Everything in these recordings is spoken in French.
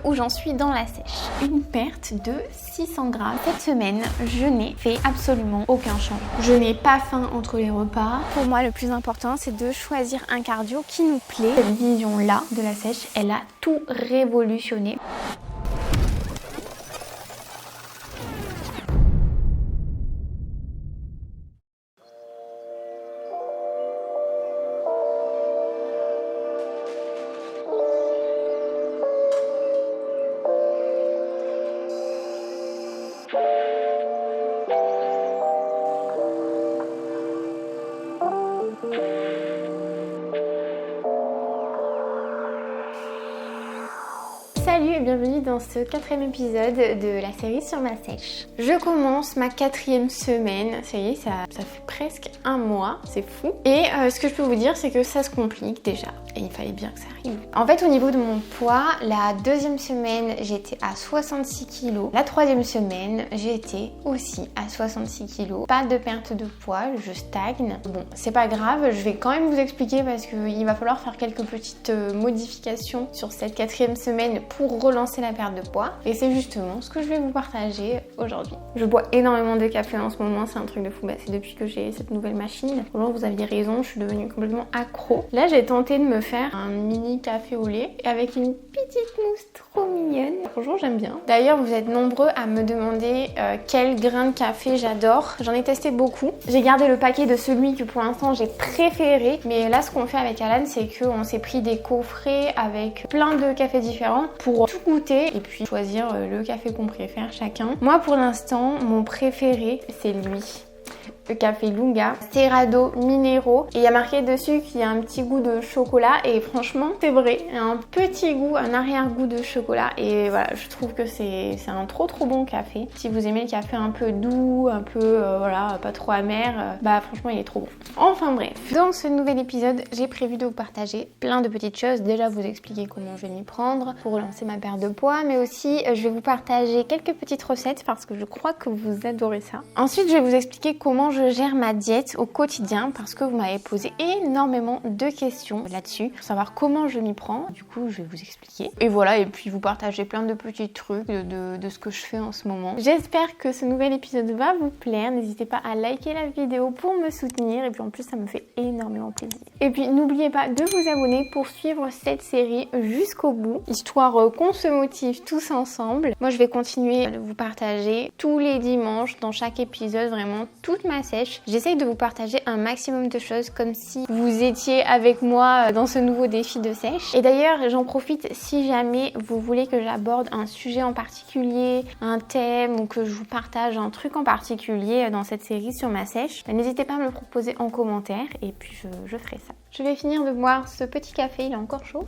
où j'en suis dans la sèche. Une perte de 600 grammes. Cette semaine, je n'ai fait absolument aucun changement. Je n'ai pas faim entre les repas. Pour moi, le plus important, c'est de choisir un cardio qui nous plaît. Cette vision-là de la sèche, elle a tout révolutionné. Salut et bienvenue dans ce 4e épisode de la série sur ma sèche. Je commence ma 4e semaine, ça y est, ça fait presque un mois, c'est fou. Et ce que je peux vous dire, c'est que ça se complique déjà. Et il fallait bien que ça arrive. En fait, au niveau de mon poids, la 2e semaine, j'étais à 66 kg. La 3e semaine, j'étais aussi à 66 kg. Pas de perte de poids, je stagne. Bon, c'est pas grave, je vais quand même vous expliquer parce qu'il va falloir faire quelques petites modifications sur cette 4e semaine pour relancer la perte de poids. Et c'est justement ce que je vais vous partager aujourd'hui. Je bois énormément de café en ce moment, c'est un truc de fou. C'est depuis que j'ai cette nouvelle machine. Franchement, vous aviez raison, je suis devenue complètement accro. Là, j'ai tenté de me faire un mini café au lait avec une petite mousse trop mignonne. Franchement, j'aime bien. D'ailleurs, vous êtes nombreux à me demander quel grain de café j'adore. J'en ai testé beaucoup. J'ai gardé le paquet de celui que pour l'instant j'ai préféré. Mais là, ce qu'on fait avec Alan, c'est qu'on s'est pris des coffrets avec plein de cafés différents pour tout goûter et puis choisir le café qu'on préfère chacun. Moi, pour l'instant, mon préféré, c'est lui. Le café Lunga, Cerrado Minero, et il y a marqué dessus qu'il y a un petit goût de chocolat et franchement c'est vrai, il y a un petit goût, un arrière-goût de chocolat et voilà, je trouve que c'est un trop bon café. Si vous aimez le café un peu doux, un peu voilà, pas trop amer, bah franchement il est trop bon. Enfin bref, dans ce nouvel épisode, j'ai prévu de vous partager plein de petites choses. Déjà vous expliquer comment je vais m'y prendre pour relancer ma perte de poids, mais aussi je vais vous partager quelques petites recettes parce que je crois que vous adorez ça. Ensuite je vais vous expliquer comment je gère ma diète au quotidien parce que vous m'avez posé énormément de questions là-dessus pour savoir comment je m'y prends. Du coup, je vais vous expliquer. Et voilà, et puis vous partager plein de petits trucs de ce que je fais en ce moment. J'espère que ce nouvel épisode va vous plaire. N'hésitez pas à liker la vidéo pour me soutenir et puis en plus, ça me fait énormément plaisir. Et puis, n'oubliez pas de vous abonner pour suivre cette série jusqu'au bout, histoire qu'on se motive tous ensemble. Moi, je vais continuer de vous partager tous les dimanches dans chaque épisode vraiment toute ma sèche. J'essaye de vous partager un maximum de choses comme si vous étiez avec moi dans ce nouveau défi de sèche. Et d'ailleurs, j'en profite si jamais vous voulez que j'aborde un sujet en particulier, un thème ou que je vous partage un truc en particulier dans cette série sur ma sèche, n'hésitez pas à me le proposer en commentaire et puis je ferai ça. Je vais finir de boire ce petit café, il est encore chaud.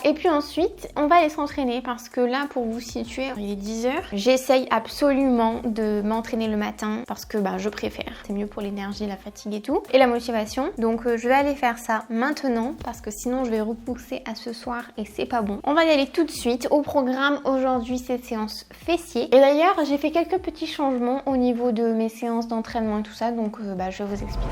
Et puis ensuite, on va aller s'entraîner parce que là, pour vous situer, il est 10h. J'essaye absolument de m'entraîner le matin parce que je préfère. C'est mieux pour l'énergie, la fatigue et tout. Et la motivation. Donc je vais aller faire ça maintenant parce que sinon je vais repousser à ce soir et c'est pas bon. On va y aller tout de suite. Au programme aujourd'hui, cette séance fessiers. Et d'ailleurs, j'ai fait quelques petits changements au niveau de mes séances d'entraînement et tout ça. Donc je vais vous expliquer.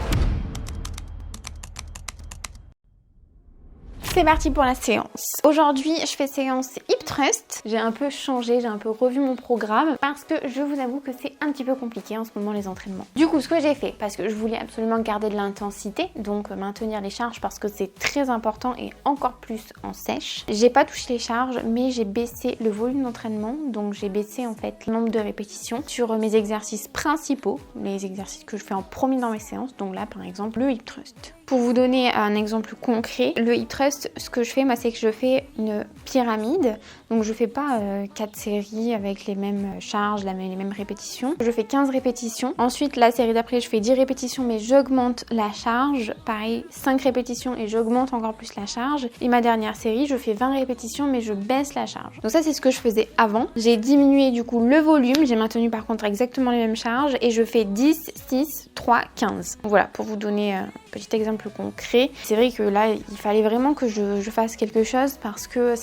C'est parti pour la séance. Aujourd'hui, je fais séance hip thrust. J'ai un peu changé, j'ai un peu revu mon programme parce que je vous avoue que c'est un petit peu compliqué en ce moment les entraînements. Du coup, ce que j'ai fait, parce que je voulais absolument garder de l'intensité, donc maintenir les charges parce que c'est très important et encore plus en sèche. J'ai pas touché les charges, mais j'ai baissé le volume d'entraînement, donc j'ai baissé en fait le nombre de répétitions sur mes exercices principaux, les exercices que je fais en premier dans mes séances. Donc là, par exemple, le hip thrust. Pour vous donner un exemple concret, le hip thrust, ce que je fais, moi, c'est que je fais une pyramide. Donc je fais pas 4 séries avec les mêmes charges, les mêmes répétitions. Je fais 15 répétitions. Ensuite, la série d'après, je fais 10 répétitions, mais j'augmente la charge. Pareil, 5 répétitions et j'augmente encore plus la charge. Et ma dernière série, je fais 20 répétitions, mais je baisse la charge. Donc ça, c'est ce que je faisais avant. J'ai diminué du coup le volume. J'ai maintenu par contre exactement les mêmes charges. Et je fais 10, 6, 3, 15. Voilà, pour vous donner un petit exemple concret. C'est vrai que là, il fallait vraiment que je fasse quelque chose parce que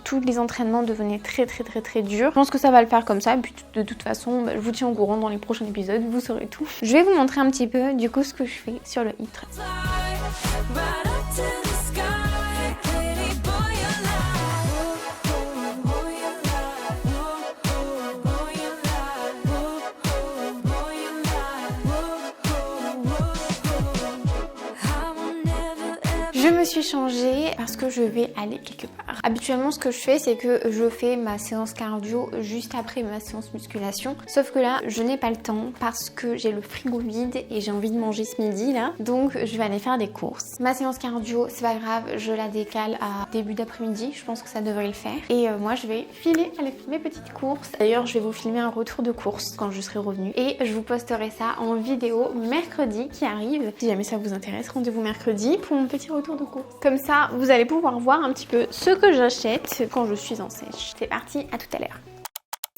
tous les entraînements devenaient très durs. Je pense que ça va le faire comme ça. Et puis de toute façon, je vous tiens au courant dans les prochains épisodes, vous saurez tout. Je vais vous montrer un petit peu du coup ce que je fais sur le hip thrust. Je me suis changée parce que je vais aller quelque part. Habituellement ce que je fais c'est que je fais ma séance cardio juste après ma séance musculation. Sauf que là je n'ai pas le temps parce que j'ai le frigo vide et j'ai envie de manger ce midi là. Donc je vais aller faire des courses. Ma séance cardio c'est pas grave, je la décale à début d'après-midi. Je pense que ça devrait le faire. Et moi je vais filer avec mes petites courses. D'ailleurs je vais vous filmer un retour de course quand je serai revenue. Et je vous posterai ça en vidéo mercredi qui arrive. Si jamais ça vous intéresse, rendez-vous mercredi pour mon petit retour de course. Comme ça, vous allez pouvoir voir un petit peu ce que j'achète quand je suis en sèche. C'est parti, à tout à l'heure.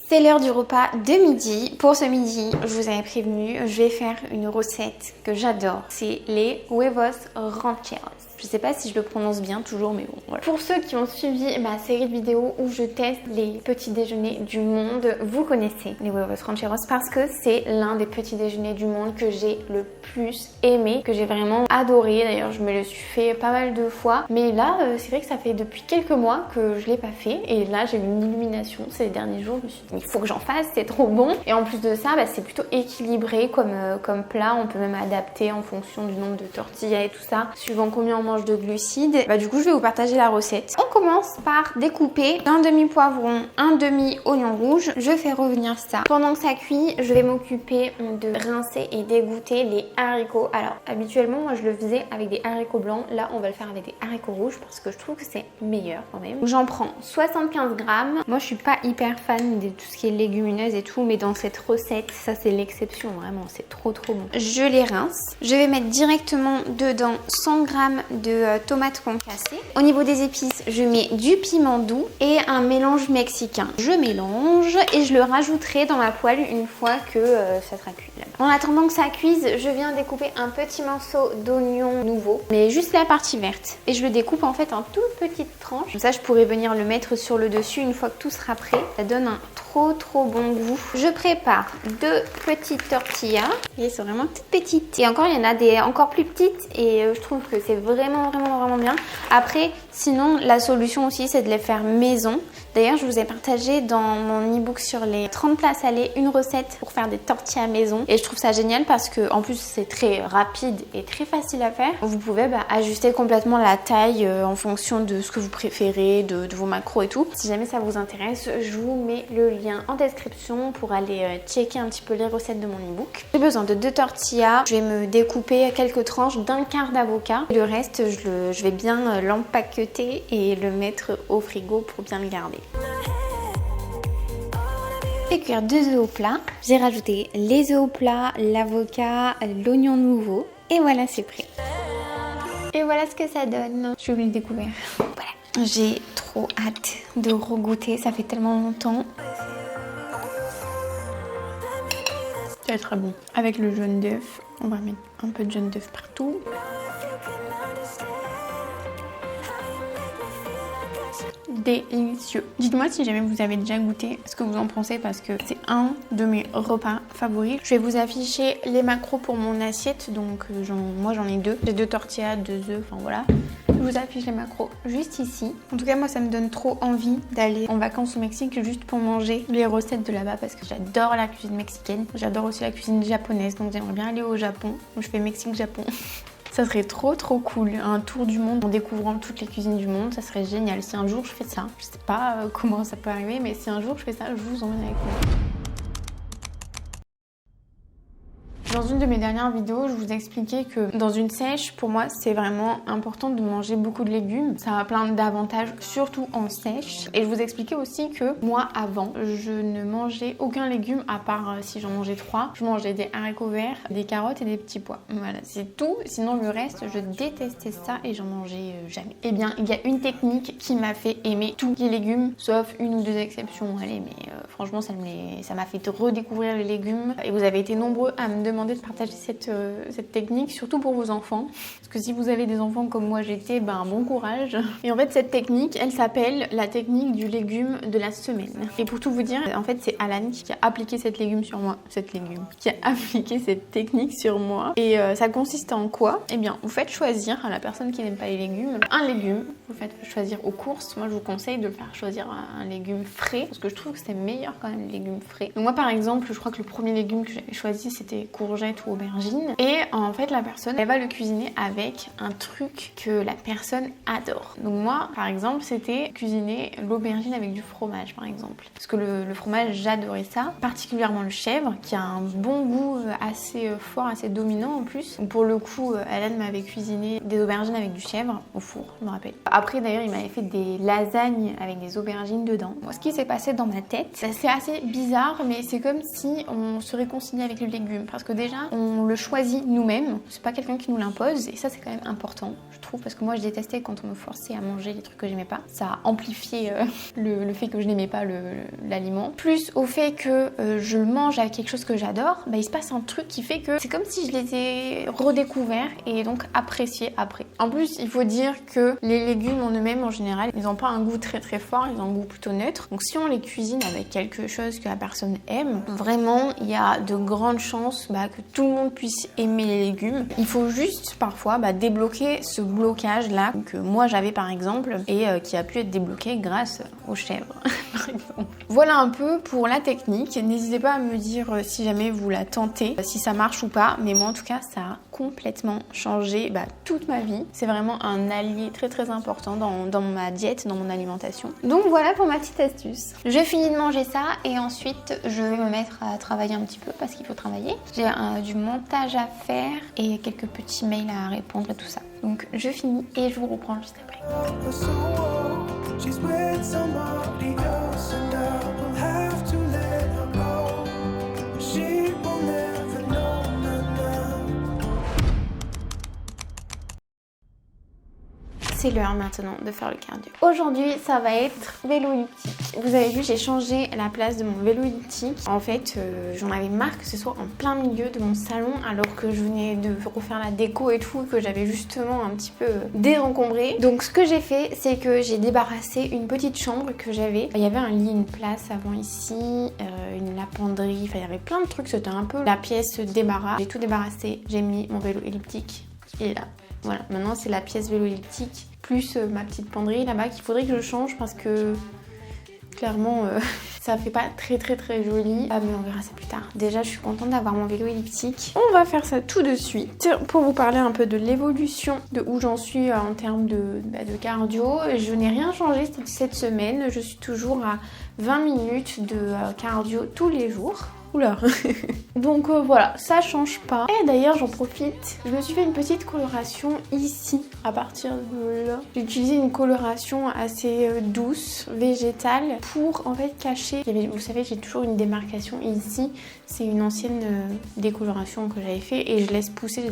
C'est l'heure du repas de midi. Pour ce midi, je vous avais prévenu, je vais faire une recette que j'adore. C'est les huevos rancheros. Je sais pas si je le prononce bien toujours, mais bon, voilà. Pour ceux qui ont suivi ma série de vidéos où je teste les petits déjeuners du monde, vous connaissez les huevos rancheros parce que c'est l'un des petits déjeuners du monde que j'ai le plus aimé, que j'ai vraiment adoré. D'ailleurs, je me le suis fait pas mal de fois. Mais là, c'est vrai que ça fait depuis quelques mois que je l'ai pas fait. Et là, j'ai eu une illumination ces derniers jours. Je me suis dit, il faut que j'en fasse, c'est trop bon. Et en plus de ça, c'est plutôt équilibré comme plat. On peut même adapter en fonction du nombre de tortillas et tout ça, suivant combien on mange de glucides. Du coup je vais vous partager la recette. On commence par découper un demi poivron, un demi oignon rouge. Je fais revenir ça. Pendant que ça cuit, je vais m'occuper de rincer et d'égoutter les haricots. Alors habituellement moi je le faisais avec des haricots blancs. Là on va le faire avec des haricots rouges parce que je trouve que c'est meilleur quand même. J'en prends 75 grammes. Moi je suis pas hyper fan de tout ce qui est légumineuse et tout, mais dans cette recette ça c'est l'exception, vraiment c'est trop bon. Je les rince. Je vais mettre directement dedans 100 grammes de tomates concassées. Au niveau des épices, je mets du piment doux et un mélange mexicain. Je mélange et je le rajouterai dans ma poêle une fois que ça sera cuit. En attendant que ça cuise, je viens découper un petit morceau d'oignon nouveau, mais juste la partie verte. Et je le découpe en fait en toutes petites tranches. Comme ça, je pourrais venir le mettre sur le dessus une fois que tout sera prêt. Ça donne un trop bon goût. Je prépare 2 petites tortillas. Et elles sont vraiment toutes petites. Et encore, il y en a des encore plus petites et je trouve que c'est vraiment bien. Après, sinon, la solution aussi, c'est de les faire maison. D'ailleurs, je vous ai partagé dans mon e-book sur les 30 plats salés une recette pour faire des tortillas maison. Et je trouve ça génial parce que en plus, c'est très rapide et très facile à faire. Vous pouvez ajuster complètement la taille en fonction de ce que vous préférez, de vos macros et tout. Si jamais ça vous intéresse, je vous mets le lien en description pour aller checker un petit peu les recettes de mon e-book. J'ai besoin de 2 tortillas. Je vais me découper quelques tranches d'un quart d'avocat. Le reste, je vais bien l'empaqueter et le mettre au frigo pour bien le garder. Je vais cuire 2 œufs au plat. J'ai rajouté les œufs au plat, l'avocat, l'oignon nouveau. Et voilà, c'est prêt. Et voilà ce que ça donne. Je vais le découvrir. Voilà. J'ai trop hâte de regoûter. Ça fait tellement longtemps. C'est très bon. Avec le jaune d'œuf, on va mettre un peu de jaune d'œuf partout. Délicieux. Dites-moi si jamais vous avez déjà goûté ce que vous en pensez parce que c'est un de mes repas favoris. Je vais vous afficher les macros pour mon assiette. Donc moi j'en ai 2. J'ai 2 tortillas, 2 œufs, enfin voilà. Je vous affiche les macros juste ici. En tout cas moi ça me donne trop envie d'aller en vacances au Mexique juste pour manger les recettes de là-bas parce que j'adore la cuisine mexicaine. J'adore aussi la cuisine japonaise, donc j'aimerais bien aller au Japon. Je fais Mexique-Japon. Ça serait trop cool, un tour du monde en découvrant toutes les cuisines du monde, ça serait génial. Si un jour je fais ça, je sais pas comment ça peut arriver, mais si un jour je fais ça, je vous emmène avec moi. Dans une de mes dernières vidéos, je vous expliquais que dans une sèche, pour moi, c'est vraiment important de manger beaucoup de légumes. Ça a plein d'avantages, surtout en sèche. Et je vous expliquais aussi que moi, avant, je ne mangeais aucun légume à part si j'en mangeais 3. Je mangeais des haricots verts, des carottes et des petits pois. Voilà, c'est tout. Sinon, le reste, je détestais ça et j'en mangeais jamais. Eh bien, il y a une technique qui m'a fait aimer tous les légumes, sauf une ou 2 exceptions. Allez, mais franchement, ça m'a fait redécouvrir les légumes. Et vous avez été nombreux à me demander de partager cette technique, surtout pour vos enfants. Parce que si vous avez des enfants comme moi j'étais, bon courage. Et en fait, cette technique, elle s'appelle la technique du légume de la semaine. Et pour tout vous dire, en fait, c'est Alan qui a appliqué cette technique sur moi. Et ça consiste en quoi? Eh bien, vous faites choisir à la personne qui n'aime pas les légumes un légume. Vous faites choisir aux courses. Moi, je vous conseille de le faire choisir un légume frais parce que je trouve que c'est meilleur quand même les légumes frais. Donc moi, par exemple, je crois que le premier légume que j'avais choisi, c'était courgette. courgettes ou aubergines. Et en fait la personne elle va le cuisiner avec un truc que la personne adore. Donc moi par exemple c'était cuisiner l'aubergine avec du fromage par exemple. Parce que le fromage j'adorais ça, particulièrement le chèvre qui a un bon goût assez fort, assez dominant en plus. Donc pour le coup Alan m'avait cuisiné des aubergines avec du chèvre au four, je me rappelle. Après d'ailleurs il m'avait fait des lasagnes avec des aubergines dedans. Moi ce qui s'est passé dans ma tête, c'est assez bizarre mais c'est comme si on se réconcilie avec le légume parce que déjà on le choisit nous-mêmes, c'est pas quelqu'un qui nous l'impose et ça c'est quand même important je trouve parce que moi je détestais quand on me forçait à manger les trucs que j'aimais pas. Ça a amplifié le fait que je n'aimais pas l'aliment. Plus au fait que je le mange avec quelque chose que j'adore, bah, il se passe un truc qui fait que c'est comme si je les ai redécouverts et donc appréciés après. En plus il faut dire que les légumes en eux-mêmes en général ils n'ont pas un goût très très fort, ils ont un goût plutôt neutre. Donc si on les cuisine avec quelque chose que la personne aime, vraiment il y a de grandes chances que tout le monde puisse aimer les légumes. Il faut juste parfois débloquer ce blocage là que moi j'avais par exemple et qui a pu être débloqué grâce aux chèvres par exemple. Voilà un peu pour la technique. N'hésitez pas à me dire si jamais vous la tentez, si ça marche ou pas, mais moi en tout cas ça a complètement changé toute ma vie. C'est vraiment un allié très très important dans ma diète, dans mon alimentation. Donc voilà pour ma petite astuce. J'ai fini de manger ça et ensuite je vais me mettre à travailler un petit peu parce qu'il faut travailler. J'ai du montage à faire et quelques petits mails à répondre et tout ça. Donc je finis et je vous reprends juste après. C'est l'heure maintenant de faire le cardio. Aujourd'hui, ça va être vélo elliptique. Vous avez vu, j'ai changé la place de mon vélo elliptique. En fait, j'en avais marre que ce soit en plein milieu de mon salon alors que je venais de refaire la déco et tout, que j'avais justement un petit peu désencombré. Donc ce que j'ai fait, c'est que j'ai débarrassé une petite chambre que j'avais. Il y avait un lit, une place avant ici, une lavanderie, enfin il y avait plein de trucs, c'était un peu la pièce débarras. J'ai tout débarrassé, j'ai mis mon vélo elliptique, il est là. Voilà, maintenant c'est la pièce vélo elliptique plus ma petite penderie là-bas qu'il faudrait que je change parce que clairement ça fait pas très très très joli. Ah mais on verra ça plus tard. Déjà je suis contente d'avoir mon vélo elliptique. On va faire ça tout de suite pour vous parler un peu de l'évolution, de où j'en suis en termes de cardio. Je n'ai rien changé cette semaine, je suis toujours à 20 minutes de cardio tous les jours. Oula. Donc voilà, ça change pas. Et d'ailleurs j'en profite, je me suis fait une petite coloration ici, à partir de là. J'ai utilisé une coloration assez douce, végétale, pour en fait cacher. Vous savez, j'ai toujours une démarcation ici. C'est une ancienne décoloration que j'avais fait et je laisse pousser.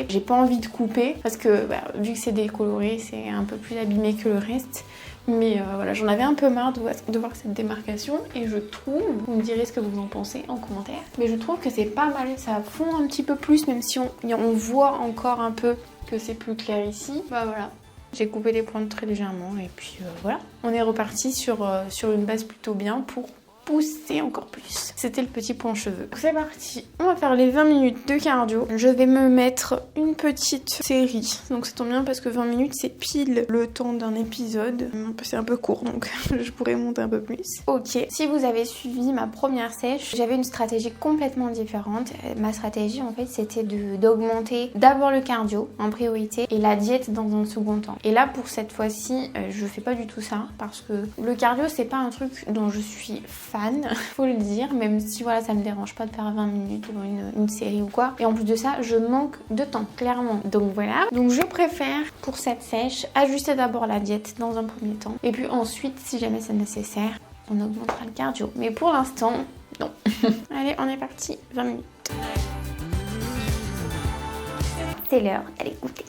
J'ai pas envie de couper parce que vu que c'est décoloré, c'est un peu plus abîmé que le reste. Mais voilà, j'en avais un peu marre de voir cette démarcation et je trouve, vous me direz ce que vous en pensez en commentaire, mais je trouve que c'est pas mal, ça fond un petit peu plus même si on voit encore un peu que c'est plus clair ici. Voilà, j'ai coupé les pointes très légèrement et puis voilà. On est reparti sur une base plutôt bien pour pousser encore plus. C'était le petit point cheveux. C'est parti, on va faire les 20 minutes de cardio. Je vais me mettre une petite série. Donc ça tombe bien parce que 20 minutes c'est pile le temps d'un épisode. C'est un peu court donc je pourrais monter un peu plus. Ok, si vous avez suivi ma première sèche, j'avais une stratégie complètement différente. Ma stratégie en fait c'était d'augmenter d'abord le cardio en priorité et la diète dans un second temps. Et là pour cette fois-ci, je fais pas du tout ça parce que le cardio c'est pas un truc dont je suis fan, faut le dire, même si voilà ça me dérange pas de faire 20 minutes ou une série ou quoi. Et en plus de ça, je manque de temps, clairement. Donc voilà, donc je préfère pour cette sèche ajuster d'abord la diète dans un premier temps. Et puis ensuite, si jamais c'est nécessaire, on augmentera le cardio. Mais pour l'instant, non. Allez, on est parti, 20 minutes. C'est l'heure, allez goûter.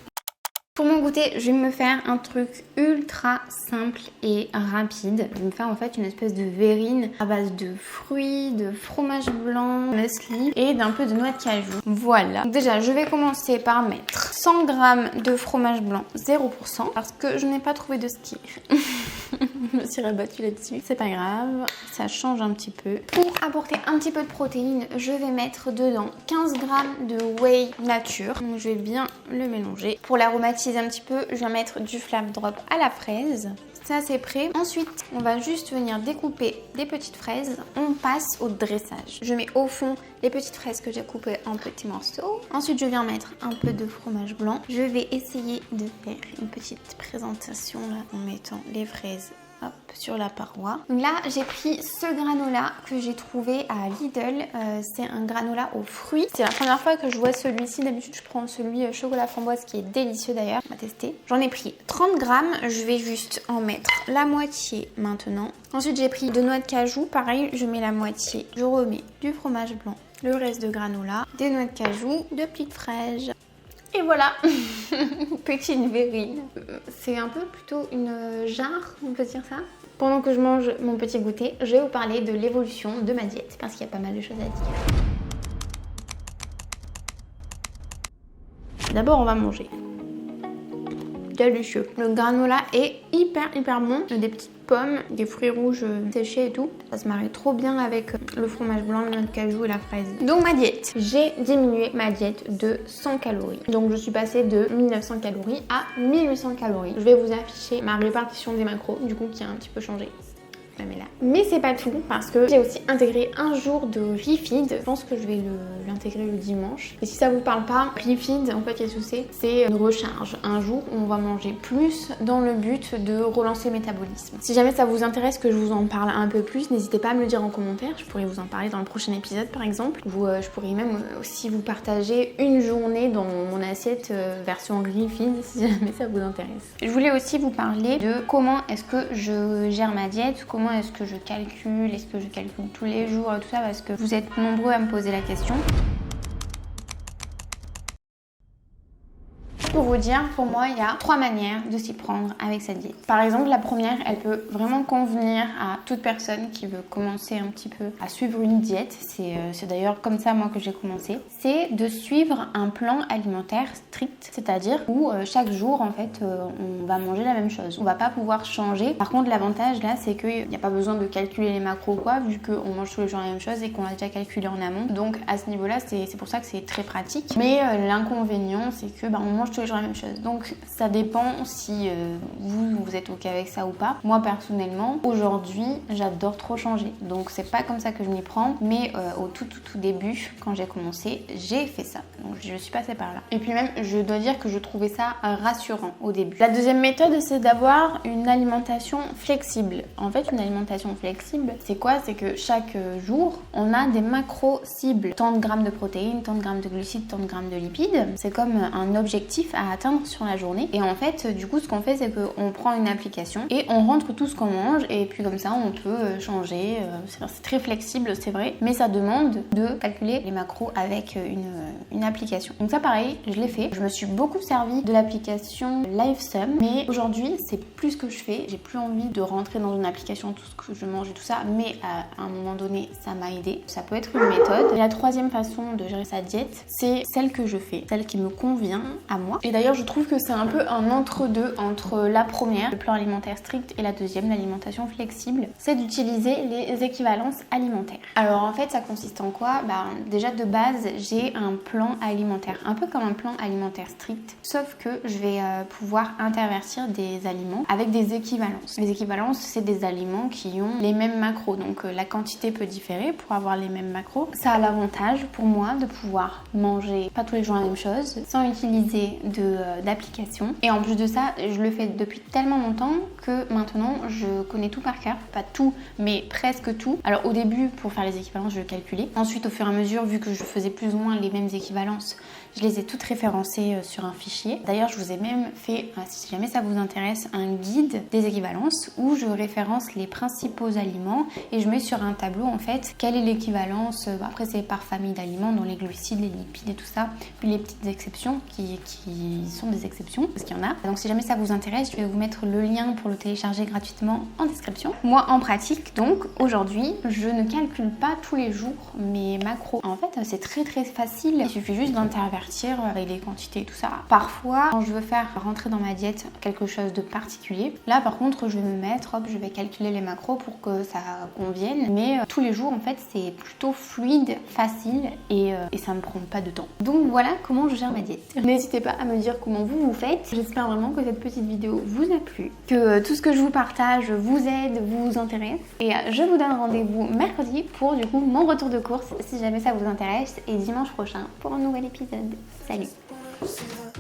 Pour mon goûter, je vais me faire un truc ultra simple et rapide. Je vais me faire en fait une espèce de verrine à base de fruits, de fromage blanc, muesli et d'un peu de noix de cajou. Voilà. Donc déjà, je vais commencer par mettre 100 g de fromage blanc 0% parce que je n'ai pas trouvé de ski. Je me suis rabattue là-dessus. C'est pas grave, ça change un petit peu. Pour apporter un petit peu de protéines, je vais mettre dedans 15 g de whey nature. Donc je vais bien le mélanger. Pour l'aromatiser un petit peu, je vais mettre du Flav Drop à la fraise. Ça c'est prêt. Ensuite, on va juste venir découper des petites fraises. On passe au dressage. Je mets au fond les petites fraises que j'ai coupées en petits morceaux. Ensuite, je viens mettre un peu de fromage blanc. Je vais essayer de faire une petite présentation là en mettant les fraises sur la paroi. Donc là, j'ai pris ce granola que j'ai trouvé à Lidl. C'est un granola aux fruits. C'est la première fois que je vois celui-ci. D'habitude, je prends celui chocolat framboise qui est délicieux d'ailleurs. On va tester. J'en ai pris 30 grammes. Je vais juste en mettre la moitié maintenant. Ensuite, j'ai pris 2 noix de cajou. Pareil, je mets la moitié. Je remets du fromage blanc, le reste de granola, des noix de cajou, de petites fraises. Et voilà, petite verrine. C'est un peu plutôt une jarre, on peut dire ça. Pendant que je mange mon petit goûter, je vais vous parler de l'évolution de ma diète parce qu'il y a pas mal de choses à dire. D'abord, on va manger. Délicieux. Le granola est hyper bon. Il y a des petites pommes, des fruits rouges séchés et tout. Ça se marie trop bien avec le fromage blanc, le noix de cajou et la fraise. Donc ma diète. J'ai diminué ma diète de 100 calories. Donc je suis passée de 1900 calories à 1800 calories. Je vais vous afficher ma répartition des macros, du coup qui a un petit peu changé. Mais c'est pas tout parce que j'ai aussi intégré un jour de refeed. Je pense que je vais l'intégrer le dimanche. Et si ça vous parle pas, refeed en fait qu'est-ce que c'est une recharge. Un jour où on va manger plus dans le but de relancer le métabolisme. Si jamais ça vous intéresse que je vous en parle un peu plus, n'hésitez pas à me le dire en commentaire. Je pourrais vous en parler dans le prochain épisode par exemple. Je pourrais même aussi vous partager une journée dans mon assiette version refeed si jamais ça vous intéresse. Je voulais aussi vous parler de comment est-ce que je gère ma diète, comment est-ce que je calcule, est-ce que je calcule tous les jours, tout ça parce que vous êtes nombreux à me poser la question. Pour vous dire, pour moi, il y a 3 manières de s'y prendre avec cette diète. Par exemple, la première, elle peut vraiment convenir à toute personne qui veut commencer un petit peu à suivre une diète. C'est d'ailleurs comme ça, moi, que j'ai commencé. C'est de suivre un plan alimentaire strict, c'est-à-dire où chaque jour, en fait, on va manger la même chose. On va pas pouvoir changer. Par contre, l'avantage, là, c'est qu'il n'y a pas besoin de calculer les macros ou quoi, vu qu'on mange tous les jours la même chose et qu'on a déjà calculé en amont. Donc, à ce niveau-là, c'est pour ça que c'est très pratique. Mais l'inconvénient, c'est que on mange tous les jours la même chose. Donc ça dépend si vous êtes ok avec ça ou pas. Moi personnellement, aujourd'hui, j'adore trop changer. Donc c'est pas comme ça que je m'y prends, mais au tout début, quand j'ai commencé, j'ai fait ça. Donc je suis passée par là. Et puis même, je dois dire que je trouvais ça rassurant au début. La deuxième méthode, c'est d'avoir une alimentation flexible. En fait, une alimentation flexible, c'est quoi? C'est que chaque jour, on a des macros cibles. Tant de grammes de protéines, tant de grammes de glucides, tant de grammes de lipides. C'est comme un objectif à atteindre sur la journée. Et en fait, du coup, ce qu'on fait, c'est qu'on prend une application et on rentre tout ce qu'on mange et puis comme ça, on peut changer. C'est très flexible, c'est vrai, mais ça demande de calculer les macros avec une application. Donc ça, pareil, je l'ai fait. Je me suis beaucoup servi de l'application LiveSum, mais aujourd'hui, c'est plus ce que je fais. J'ai plus envie de rentrer dans une application tout ce que je mange et tout ça, mais à un moment donné, ça m'a aidé. Ça peut être une méthode. Et la troisième façon de gérer sa diète, c'est celle que je fais, celle qui me convient à moi. Et d'ailleurs, je trouve que c'est un peu un entre-deux entre la première, le plan alimentaire strict, et la deuxième, l'alimentation flexible. C'est d'utiliser les équivalences alimentaires. Alors en fait, ça consiste en quoi? Déjà de base, j'ai un plan alimentaire, un peu comme un plan alimentaire strict, sauf que je vais pouvoir intervertir des aliments avec des équivalences. Les équivalences, c'est des aliments qui ont les mêmes macros, donc la quantité peut différer pour avoir les mêmes macros. Ça a l'avantage pour moi de pouvoir manger pas tous les jours la même chose, sans utiliser d'application. Et en plus de ça, je le fais depuis tellement longtemps que maintenant je connais tout par cœur. Pas tout, mais presque tout. Alors au début, pour faire les équivalences, je calculais. Ensuite, au fur et à mesure, vu que je faisais plus ou moins les mêmes équivalences, je les ai toutes référencées sur un fichier. D'ailleurs, je vous ai même fait, si jamais ça vous intéresse, un guide des équivalences où je référence les principaux aliments et je mets sur un tableau en fait quelle est l'équivalence. Après, c'est par famille d'aliments, dont les glucides, les lipides et tout ça. Puis les petites exceptions qui sont des exceptions, parce qu'il y en a. Donc si jamais ça vous intéresse, je vais vous mettre le lien pour le télécharger gratuitement en description. Moi, en pratique, donc aujourd'hui, je ne calcule pas tous les jours mes macros. En fait, c'est très facile. Il suffit juste d'intervertir avec les quantités et tout ça. Parfois, quand je veux faire rentrer dans ma diète quelque chose de particulier, là par contre, je vais me mettre, je vais calculer les macros pour que ça convienne. Mais tous les jours, en fait, c'est plutôt fluide, facile et ça me prend pas de temps. Donc voilà comment je gère ma diète. N'hésitez pas à me me dire comment vous faites. J'espère vraiment que cette petite vidéo vous a plu, que tout ce que je vous partage vous aide, vous intéresse. Et je vous donne rendez-vous mercredi pour du coup mon retour de course si jamais ça vous intéresse, et dimanche prochain pour un nouvel épisode. Salut!